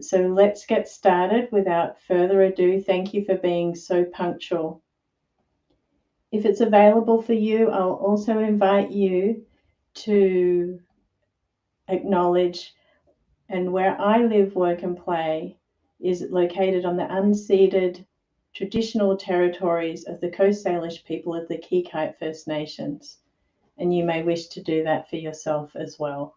So let's get started without further ado. Thank you for being so punctual. If it's available for you, I'll also invite you to acknowledge, and where I live, work, and play is located on the unceded traditional territories of the Coast Salish people of the Kikite First Nations. And you may wish to do that for yourself as well.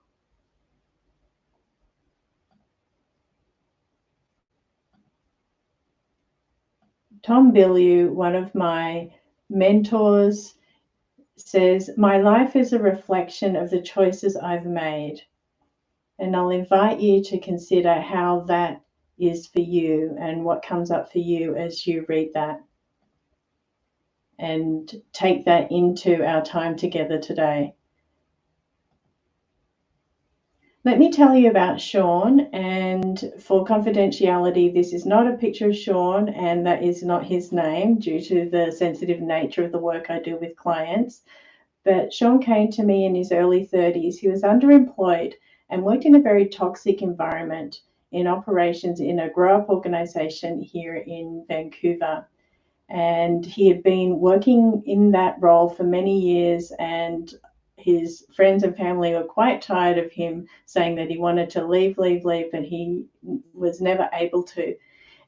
Tom Bilyeu, one of my mentors, says, "My life is a reflection of the choices I've made." And I'll invite you to consider how that is for you and what comes up for you as you read that. And take that into our time together today. Let me tell you about Sean, and for confidentiality, this is not a picture of Sean, and that is not his name due to the sensitive nature of the work I do with clients. But Sean came to me in his early 30s. He was underemployed and worked in a very toxic environment in operations in a grow-up organization here in Vancouver. And he had been working in that role for many years, and his friends and family were quite tired of him saying that he wanted to leave, but he was never able to.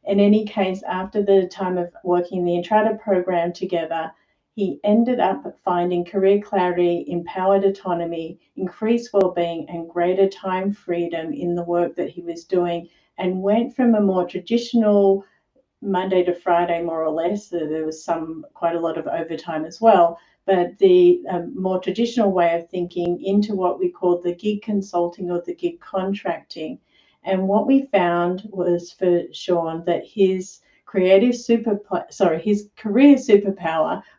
In any case, after the time of working in the Entrada program together, he ended up finding career clarity, empowered autonomy, increased well-being, and greater time freedom in the work that he was doing, and went from a more traditional Monday to Friday, more or less. There was quite a lot of overtime as well, but the more traditional way of thinking into what we call the gig consulting or the gig contracting. And what we found was for Sean that his career superpower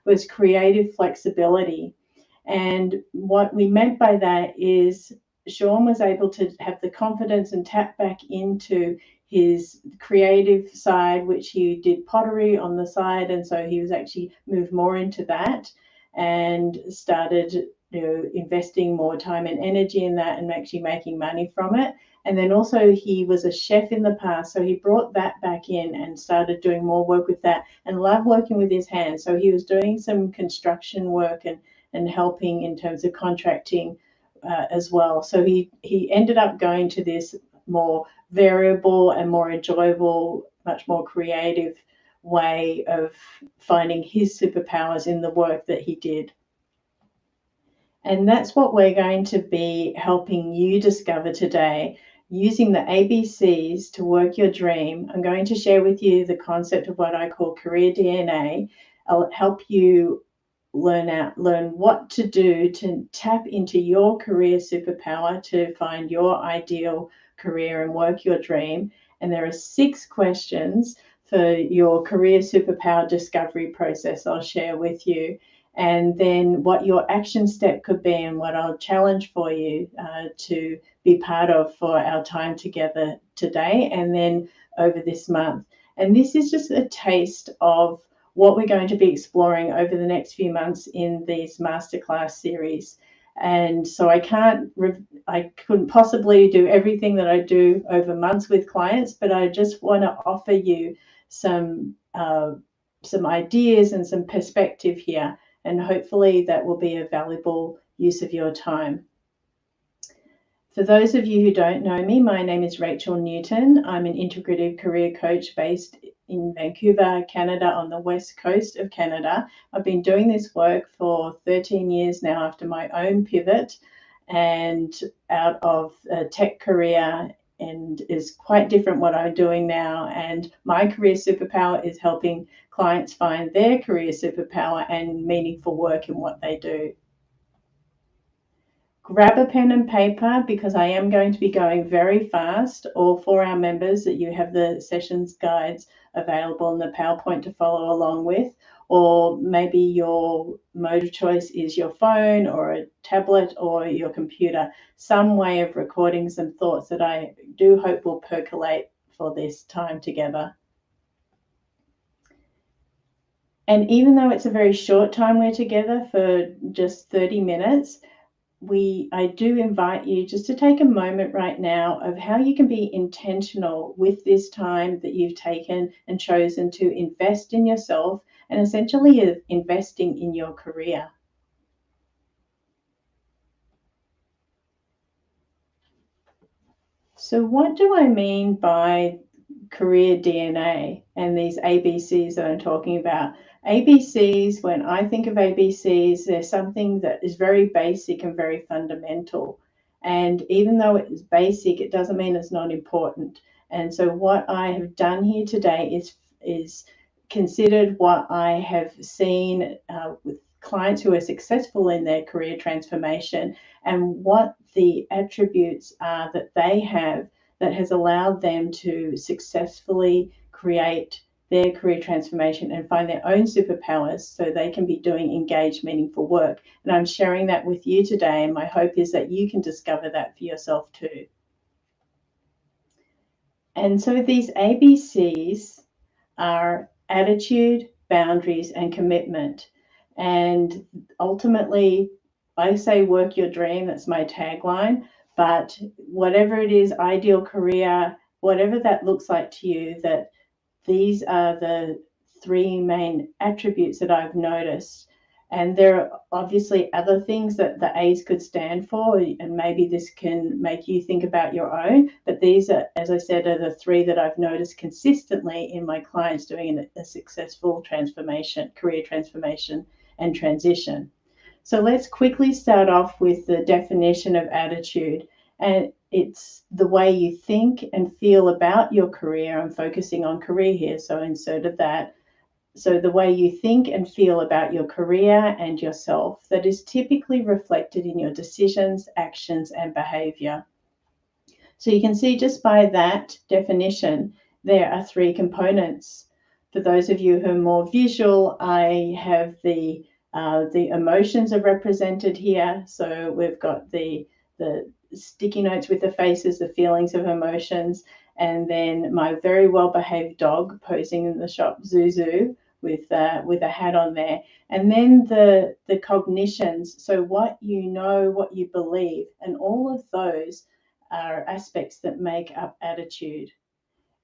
was creative flexibility. And what we meant by that is Sean was able to have the confidence and tap back into his creative side, which he did pottery on the side. And so he was actually moved more into that and started investing more time and energy in that and actually making money from it. And then also he was a chef in the past, so he brought that back in and started doing more work with that and loved working with his hands. So he was doing some construction work and helping in terms of contracting as well. So he ended up going to this more variable and more enjoyable, much more creative way of finding his superpowers in the work that he did. And that's what we're going to be helping you discover today, using the ABCs to work your dream. I'm going to share with you the concept of what I call career DNA. I'll help you learn what to do to tap into your career superpower to find your ideal career and work your dream. And there are 6 questions for your career superpower discovery process I'll share with you. And then what your action step could be and what I'll challenge for you to be part of for our time together today and then over this month. And this is just a taste of what we're going to be exploring over the next few months in these masterclass series. And so I couldn't possibly do everything that I do over months with clients, but I just want to offer you some ideas and some perspective here, and hopefully that will be a valuable use of your time. For those of you who don't know me, my name is Rachel Newton. I'm an integrative career coach based in Vancouver, Canada, on the west coast of Canada. I've been doing this work for 13 years now after my own pivot and out of a tech career, and is quite different what I'm doing now. And my career superpower is helping clients find their career superpower and meaningful work in what they do. Grab a pen and paper because I am going to be going very fast, or for our members that you have the sessions guides available and the PowerPoint to follow along with, or maybe your mode of choice is your phone or a tablet or your computer, some way of recording some thoughts that I do hope will percolate for this time together. And even though it's a very short time we're together for just 30 minutes, I do invite you just to take a moment right now of how you can be intentional with this time that you've taken and chosen to invest in yourself and essentially investing in your career. So, what do I mean by career DNA and these ABCs that I'm talking about? ABCs, when I think of ABCs, they're something that is very basic and very fundamental. And even though it is basic, it doesn't mean it's not important. And so, what I have done here today is considered what I have seen with clients who are successful in their career transformation and what the attributes are that they have that has allowed them to successfully create their career transformation and find their own superpowers so they can be doing engaged, meaningful work. And I'm sharing that with you today. And my hope is that you can discover that for yourself too. And so these ABCs are attitude, boundaries, and commitment. And ultimately, I say work your dream, that's my tagline. But whatever it is, ideal career, whatever that looks like to you, that these are the three main attributes that I've noticed. And there are obviously other things that the A's could stand for, and maybe this can make you think about your own. But these are, as I said, are the three that I've noticed consistently in my clients doing a successful transformation, career transformation, and transition. So let's quickly start off with the definition of attitude. And it's the way you think and feel about your career. I'm focusing on career here, so I inserted that. So, the way you think and feel about your career and yourself that is typically reflected in your decisions, actions, and behavior. So, you can see just by that definition, there are three components. For those of you who are more visual, I have the emotions are represented here. So, we've got the sticky notes with the faces, the feelings of emotions, and then my very well behaved dog posing in the shop, Zuzu, with a hat on there, and then the cognitions. So what you know, what you believe, and all of those are aspects that make up attitude.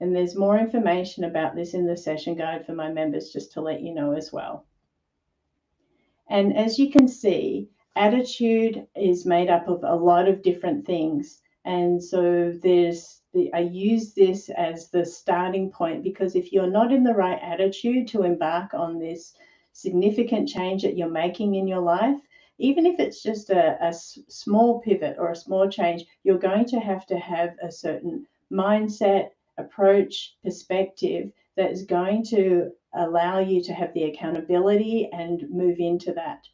And there's more information about this in the session guide for my members, just to let you know as well. And as you can see, attitude is made up of a lot of different things. And so I use this as the starting point, because if you're not in the right attitude to embark on this significant change that you're making in your life, even if it's just a small pivot or a small change, you're going to have a certain mindset, approach, perspective that is going to allow you to have the accountability and move into that.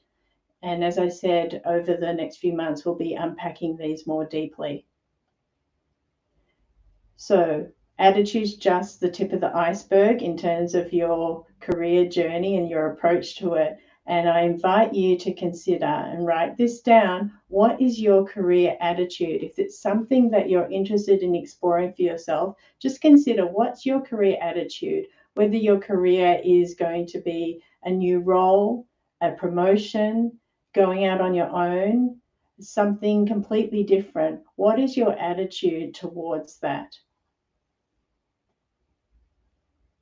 And as I said, over the next few months, we'll be unpacking these more deeply. So, attitude's just the tip of the iceberg in terms of your career journey and your approach to it. And I invite you to consider and write this down. What is your career attitude? If it's something that you're interested in exploring for yourself, just consider what's your career attitude, whether your career is going to be a new role, a promotion, going out on your own, something completely different. What is your attitude towards that?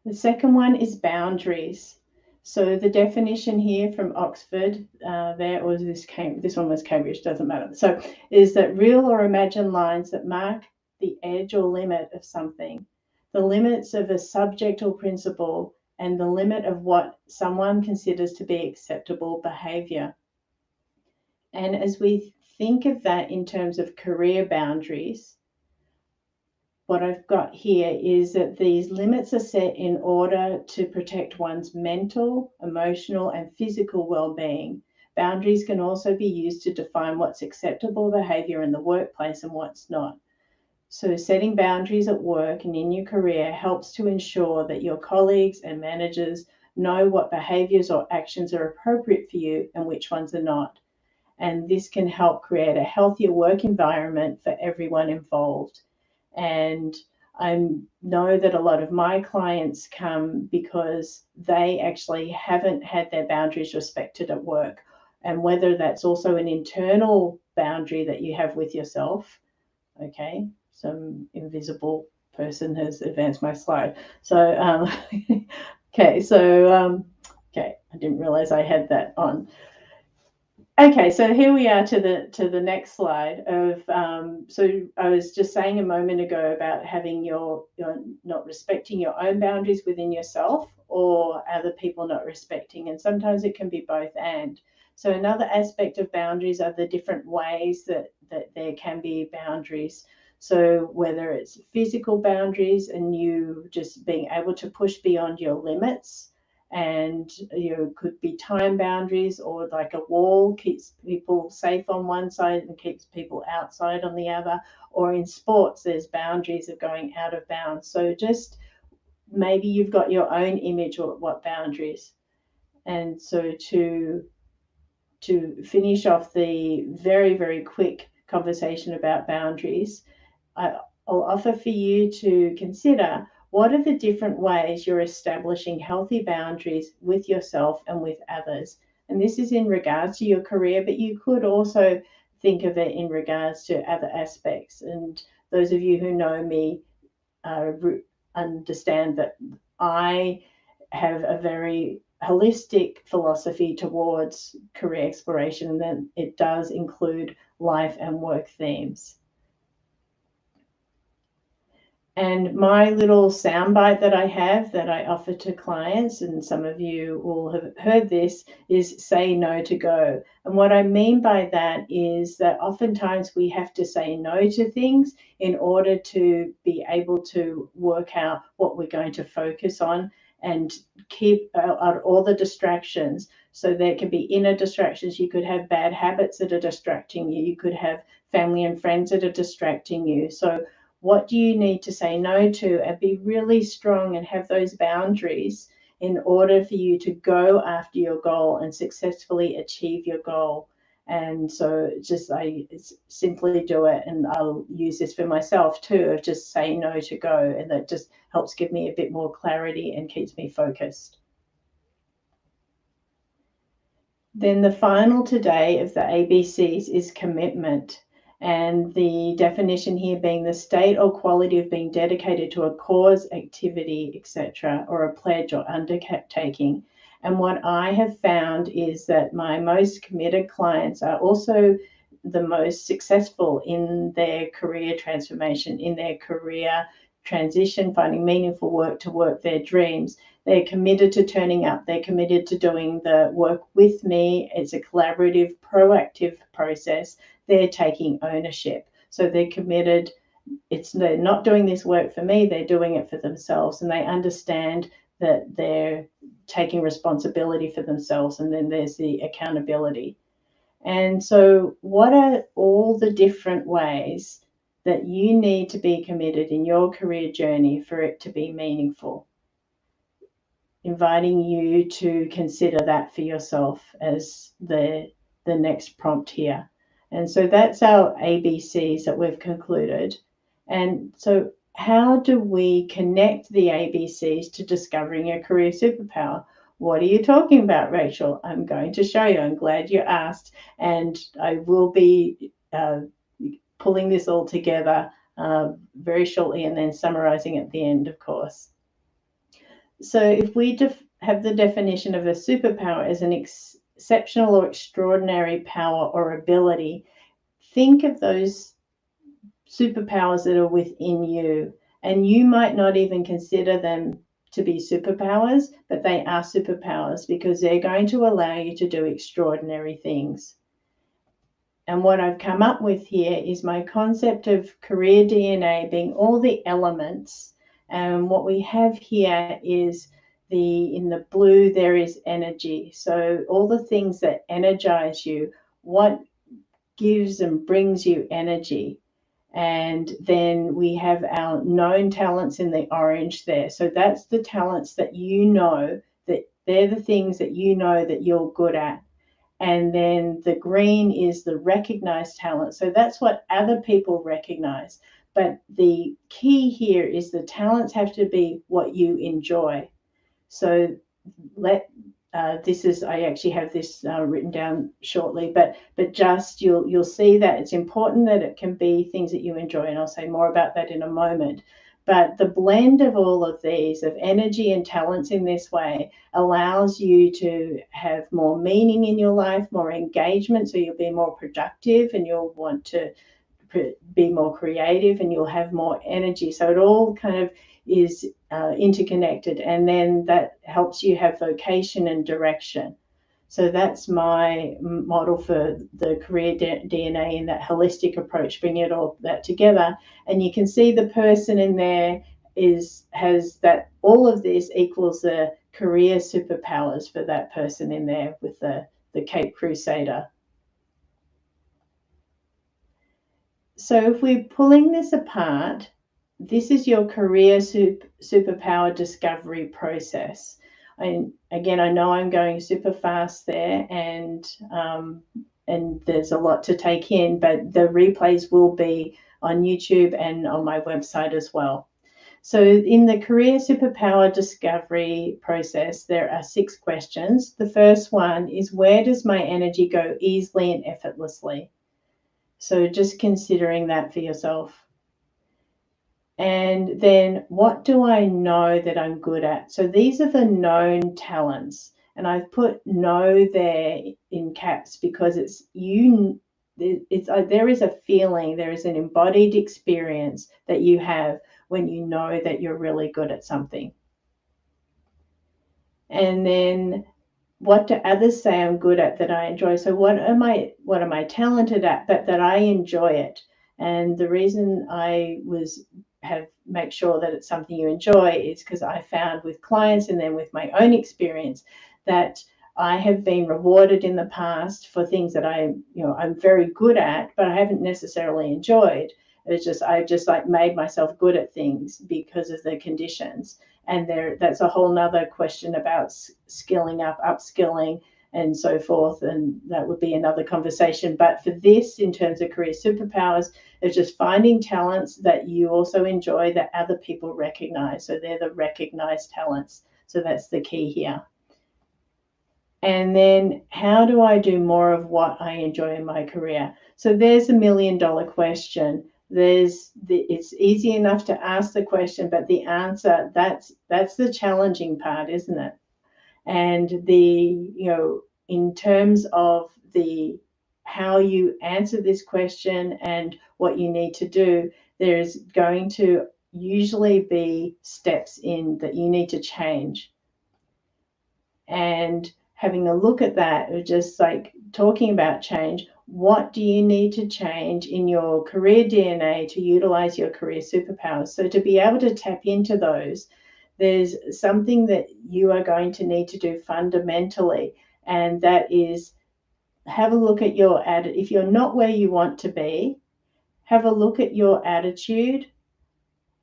The second one is boundaries. So the definition here from Oxford, this one was Cambridge, doesn't matter. So is that real or imagined lines that mark the edge or limit of something, the limits of a subject or principle, and the limit of what someone considers to be acceptable behavior. And as we think of that in terms of career boundaries, what I've got here is that these limits are set in order to protect one's mental, emotional, and physical well-being. Boundaries can also be used to define what's acceptable behavior in the workplace and what's not. So setting boundaries at work and in your career helps to ensure that your colleagues and managers know what behaviors or actions are appropriate for you and which ones are not. And this can help create a healthier work environment for everyone involved. And I know that a lot of my clients come because they actually haven't had their boundaries respected at work. and whether that's also an internal boundary that you have with yourself. Okay, some invisible person has advanced my slide. So, okay, so, okay, I didn't realize I had that on. Okay, so here we are to the next slide of so I was just saying a moment ago about having your not respecting your own boundaries within yourself or other people not respecting, and sometimes it can be both and. So another aspect of boundaries are the different ways that there can be boundaries. So whether it's physical boundaries and you just being able to push beyond your limits, and could be time boundaries, or like a wall keeps people safe on one side and keeps people outside on the other, or in sports there's boundaries of going out of bounds. So just maybe you've got your own image of what boundaries. And so to finish off the very, very quick conversation about boundaries, I'll offer for you to consider what are the different ways you're establishing healthy boundaries with yourself and with others. And this is in regards to your career, but you could also think of it in regards to other aspects. And those of you who know me understand that I have a very holistic philosophy towards career exploration, and then it does include life and work themes. And my little soundbite that I have that I offer to clients, and some of you will have heard this, is say no to go. And what I mean by that is that oftentimes we have to say no to things in order to be able to work out what we're going to focus on and keep out all the distractions. So there can be inner distractions. You could have bad habits that are distracting you. You could have family and friends that are distracting you. So what do you need to say no to, and be really strong and have those boundaries in order for you to go after your goal and successfully achieve your goal. And so just I simply do it, and I'll use this for myself too, of just say no to go, and that just helps give me a bit more clarity and keeps me focused. Then the final today of the ABCs is commitment. And the definition here being the state or quality of being dedicated to a cause, activity, etc., or a pledge or undertaking. And what I have found is that my most committed clients are also the most successful in their career transformation, in their career transition, finding meaningful work to work their dreams. They're committed to turning up. They're committed to doing the work with me. It's a collaborative, proactive process. They're taking ownership. So they're committed. They're not doing this work for me. They're doing it for themselves. And they understand that they're taking responsibility for themselves. And then there's the accountability. And so what are all the different ways that you need to be committed in your career journey for it to be meaningful? Inviting you to consider that for yourself as the next prompt here. And so that's our ABCs that we've concluded. And so how do we connect the ABCs to discovering a career superpower? What are you talking about, Rachel? I'm going to show you. I'm glad you asked. And I will be pulling this all together very shortly and then summarizing at the end, of course. So if we have the definition of a superpower as an exceptional or extraordinary power or ability, think of those superpowers that are within you. And you might not even consider them to be superpowers, but they are superpowers because they're going to allow you to do extraordinary things. And what I've come up with here is my concept of career DNA being all the elements. And what we have here is in the blue, there is energy. So all the things that energize you, what gives and brings you energy. And then we have our known talents in the orange there. So that's the talents that you know, that they're the things that you know that you're good at. And then the green is the recognized talent. So that's what other people recognize. But the key here is the talents have to be what you enjoy. So I actually have this written down shortly, but just you'll see that it's important that it can be things that you enjoy, and I'll say more about that in a moment. But the blend of all of these, of energy and talents in this way, allows you to have more meaning in your life, more engagement, so you'll be more productive and you'll want to be more creative and you'll have more energy. So it all kind of is interconnected, and then that helps you have vocation and direction. So that's my model for the career DNA in that holistic approach, bringing it all that together. And you can see the person in there has that all of this equals the career superpowers for that person in there with the Cape Crusader. So if we're pulling this apart, this is your career superpower discovery process. And again, I know I'm going super fast there, and there's a lot to take in, but the replays will be on YouTube and on my website as well. So in the career superpower discovery process, there are 6 questions. The first one is, where does my energy go easily and effortlessly? So just considering that for yourself. And then, what do I know that I'm good at? So these are the known talents. And I've put know there in caps because it's there is a feeling, there is an embodied experience that you have when you know that you're really good at something. And then, what do others say I'm good at that I enjoy? So what am I talented at, but that I enjoy it? And the reason I make sure that it's something you enjoy is because I found with clients and then with my own experience that I have been rewarded in the past for things that I'm very good at, but I haven't necessarily enjoyed. I just like made myself good at things because of the conditions. And that's a whole nother question about skilling up, upskilling, and so forth. And that would be another conversation. But for this, in terms of career superpowers, it's just finding talents that you also enjoy that other people recognize. So they're the recognized talents. So that's the key here. And then, how do I do more of what I enjoy in my career? So there's $1 million question. It's easy enough to ask the question, but the answer, that's the challenging part, isn't it? And in terms of how you answer this question and what you need to do, there's going to usually be steps in that you need to change. And having a look at that, just like talking about change, what do you need to change in your career DNA to utilize your career superpowers? So to be able to tap into those, there's something that you are going to need to do fundamentally, and that is have a look at your attitude. If you're not where you want to be, have a look at your attitude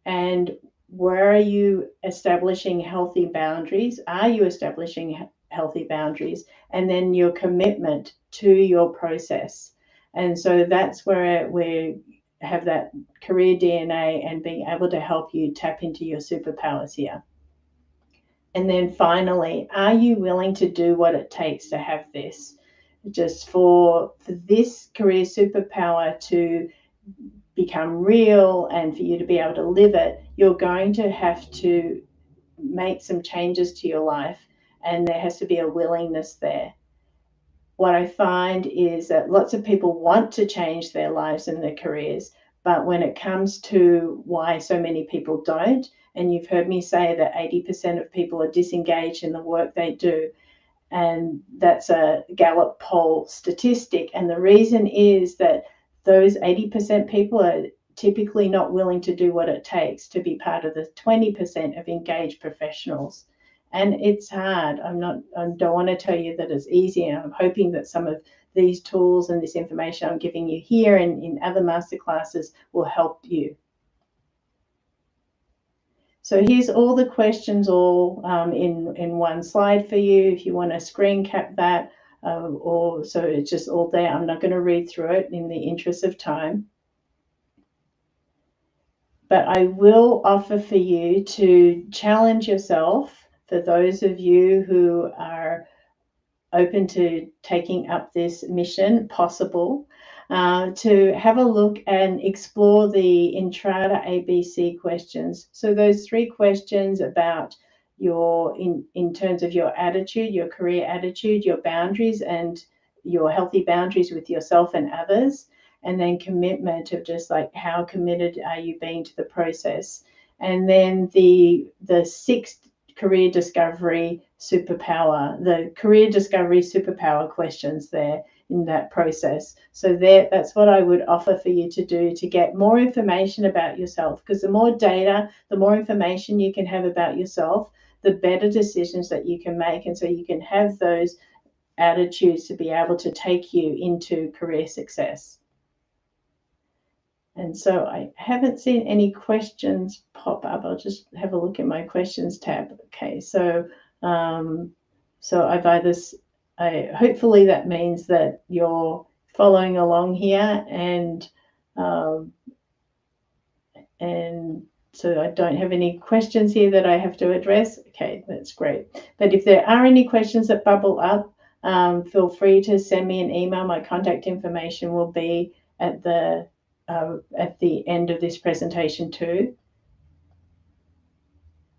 and where are you establishing healthy boundaries? Are you establishing healthy boundaries? And then your commitment to your process. And so that's where we have that career DNA and being able to help you tap into your superpowers here. And then finally, are you willing to do what it takes to have this? Just for this career superpower to become real and for you to be able to live it, you're going to have to make some changes to your life, and there has to be a willingness there. What I find is that lots of people want to change their lives and their careers, but when it comes to why so many people don't, and you've heard me say that 80% of people are disengaged in the work they do, and that's a Gallup poll statistic. And the reason is that those 80% people are typically not willing to do what it takes to be part of the 20% of engaged professionals. And it's hard. I don't want to tell you that it's easy. And I'm hoping that some of these tools and this information I'm giving you here and in other masterclasses will help you. So here's all the questions all in one slide for you. If you want to screen cap that, so it's just all there. I'm not going to read through it in the interest of time. But I will offer for you to challenge yourself, for those of you who are open to taking up this mission possible, to have a look and explore the Entrada ABC questions. So those 3 questions about your in terms of your attitude, your career attitude, your boundaries, and your healthy boundaries with yourself and others, and then commitment of just like how committed are you being to the process. And then the 6th career discovery superpower, the career discovery superpower questions there in that process. So that's what I would offer for you to do to get more information about yourself, because the more data, the more information you can have about yourself, the better decisions that you can make. And so you can have those attitudes to be able to take you into career success. And so I haven't seen any questions pop up. I'll just have a look at my questions tab. Okay, so I've either, hopefully that means that you're following along here, and so I don't have any questions here that I have to address. Okay, that's great. But if there are any questions that bubble up, feel free to send me an email. My contact information will be at the end of this presentation too.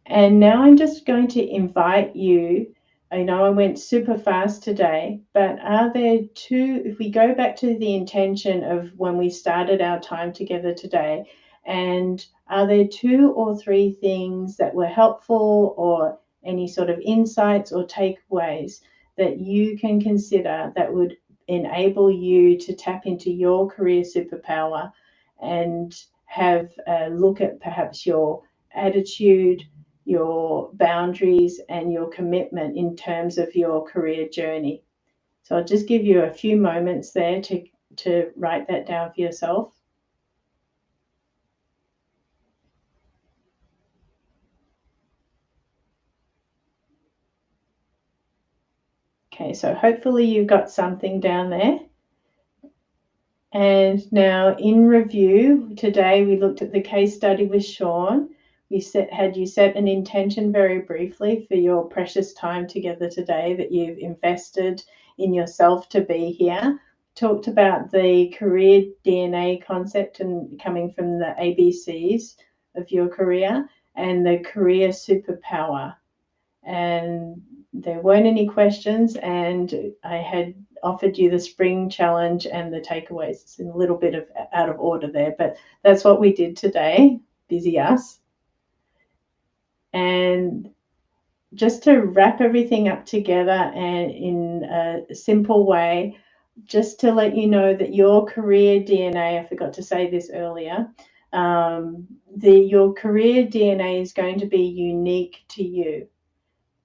And now I'm just going to invite you. I know I went super fast today, but are there if we go back to the intention of when we started our time together today, and are there 2 or 3 things that were helpful, or any sort of insights or takeaways that you can consider that would enable you to tap into your career superpower and have a look at perhaps your attitude, your boundaries, and your commitment in terms of your career journey? So I'll just give you a few moments there to write that down for yourself. Okay, so hopefully you've got something down there. And now in review, today we looked at the case study with Sean. Had you set an intention very briefly for your precious time together today that you've invested in yourself to be here. Talked about the career DNA concept and coming from the ABCs of your career, and the career superpower. And there weren't any questions, and I had offered you the spring challenge and the takeaways. It's a little bit of out of order there, but that's what we did today. Busy us. And just to wrap everything up together and in a simple way, just to let you know that your career DNA, I forgot to say this earlier, your career DNA is going to be unique to you.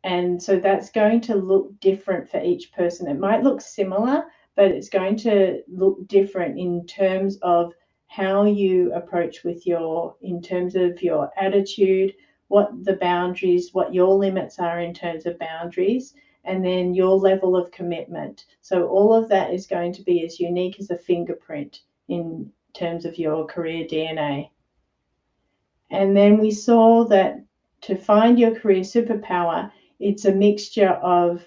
And so that's going to look different for each person. It might look similar, but it's going to look different in terms of how you approach in terms of your attitude, what the boundaries, what your limits are in terms of boundaries, and then your level of commitment. So all of that is going to be as unique as a fingerprint in terms of your career DNA. And then we saw that to find your career superpower, it's a mixture of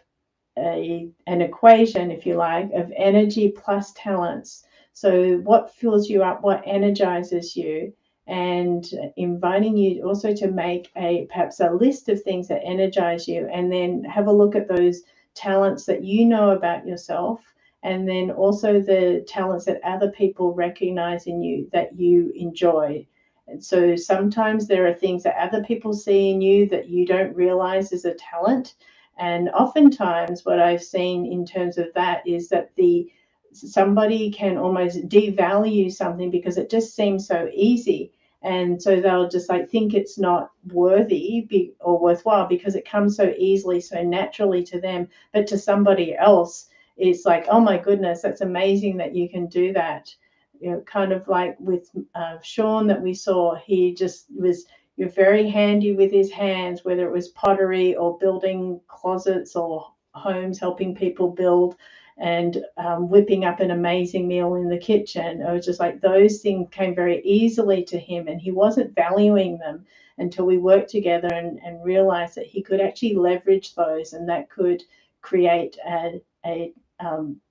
an equation, if you like, of energy plus talents. So what fills you up, what energizes you, and inviting you also to make perhaps a list of things that energize you, and then have a look at those talents that you know about yourself, and then also the talents that other people recognize in you that you enjoy. And so sometimes there are things that other people see in you that you don't realize is a talent. And oftentimes what I've seen in terms of that is that somebody can almost devalue something because it just seems so easy. And so they'll just think it's not worthy or worthwhile because it comes so easily, so naturally to them. But to somebody else, it's like, oh my goodness, that's amazing that you can do that. Kind of like with Sean that we saw, he just was very handy with his hands, whether it was pottery or building closets or homes, helping people build, and whipping up an amazing meal in the kitchen. It was just like those things came very easily to him, and he wasn't valuing them until we worked together and realized that he could actually leverage those, and that could create a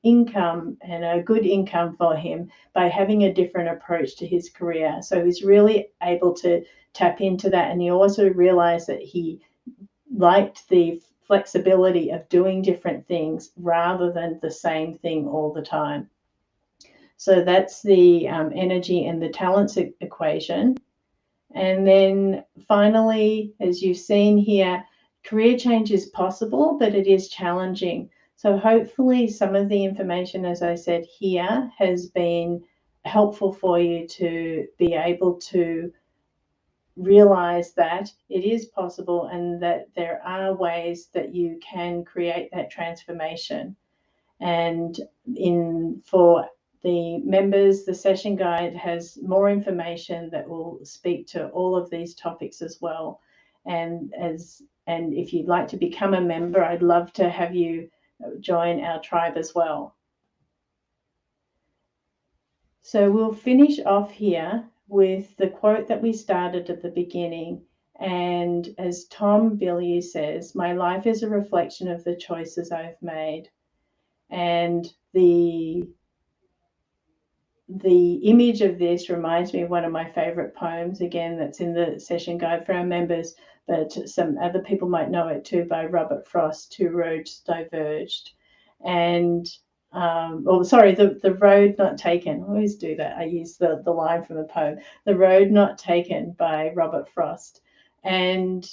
income, and a good income for him by having a different approach to his career. So he's really able to tap into that. And he also realized that he liked the flexibility of doing different things rather than the same thing all the time. So that's the energy and the talents equation. And then finally, as you've seen here, career change is possible, but it is challenging. So hopefully some of the information, as I said here, has been helpful for you to be able to realize that it is possible and that there are ways that you can create that transformation. And for the members, the session guide has more information that will speak to all of these topics as well. And if you'd like to become a member, I'd love to have you join our tribe as well. So we'll finish off here with the quote that we started at the beginning. And as Tom Bilyeu says, my life is a reflection of the choices I've made. And the image of this reminds me of one of my favorite poems, again, that's in the session guide for our members, but some other people might know it too, by Robert Frost, Two Roads Diverged. And the road not taken. I always do that. I use the line from the poem, The Road Not Taken by Robert Frost. And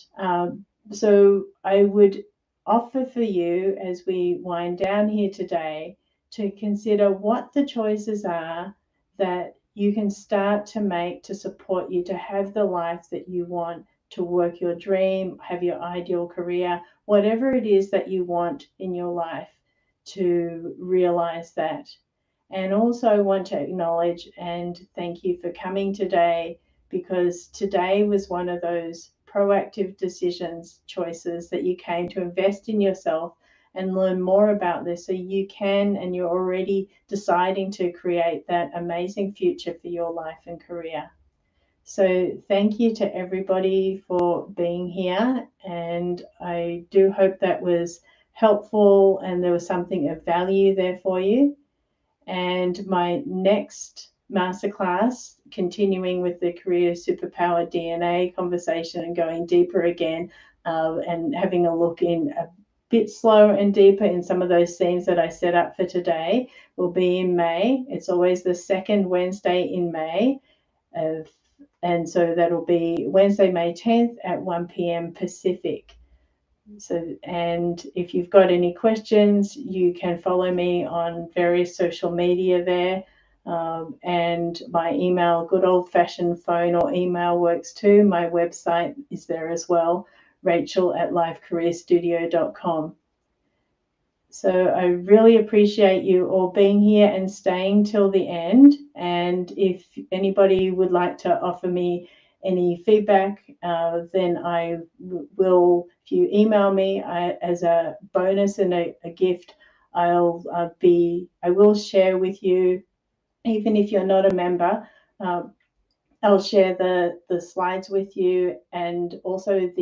so I would offer for you, as we wind down here today, to consider what the choices are that you can start to make to support you to have the life that you want, to work your dream, have your ideal career, whatever it is that you want in your life, to realize that. And also want to acknowledge and thank you for coming today, because today was one of those proactive choices that you came to invest in yourself and learn more about this, so you can, and you're already deciding to create that amazing future for your life and career. So thank you to everybody for being here, and I do hope that was helpful and there was something of value there for you. And my next masterclass, continuing with the Career Superpower DNA conversation and going deeper again, and having a look in a bit slower and deeper in some of those themes that I set up for today, will be in May. It's always the second Wednesday in May. And so that'll be Wednesday, May 10th at 1 p.m. Pacific. So, and if you've got any questions, you can follow me on various social media there. And my email, good old-fashioned phone or email works too. My website is there as well, rachel@lifecareerstudio.com. So I really appreciate you all being here and staying till the end. And if anybody would like to offer me any feedback, then I will, if you email me as a bonus and a gift, I will share with you, even if you're not a member, I'll share the slides with you, and also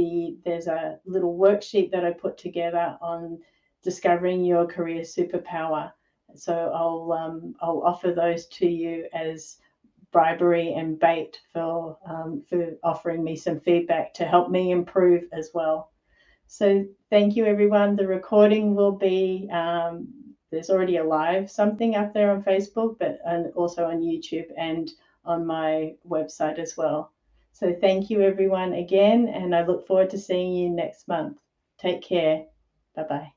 there's a little worksheet that I put together on discovering your career superpower. So I'll offer those to you as bribery and bait for offering me some feedback to help me improve as well. So thank you, everyone. The recording will be, there's already a live something up there on Facebook, but also on YouTube and on my website as well. So thank you, everyone, again, and I look forward to seeing you next month. Take care. Bye-bye.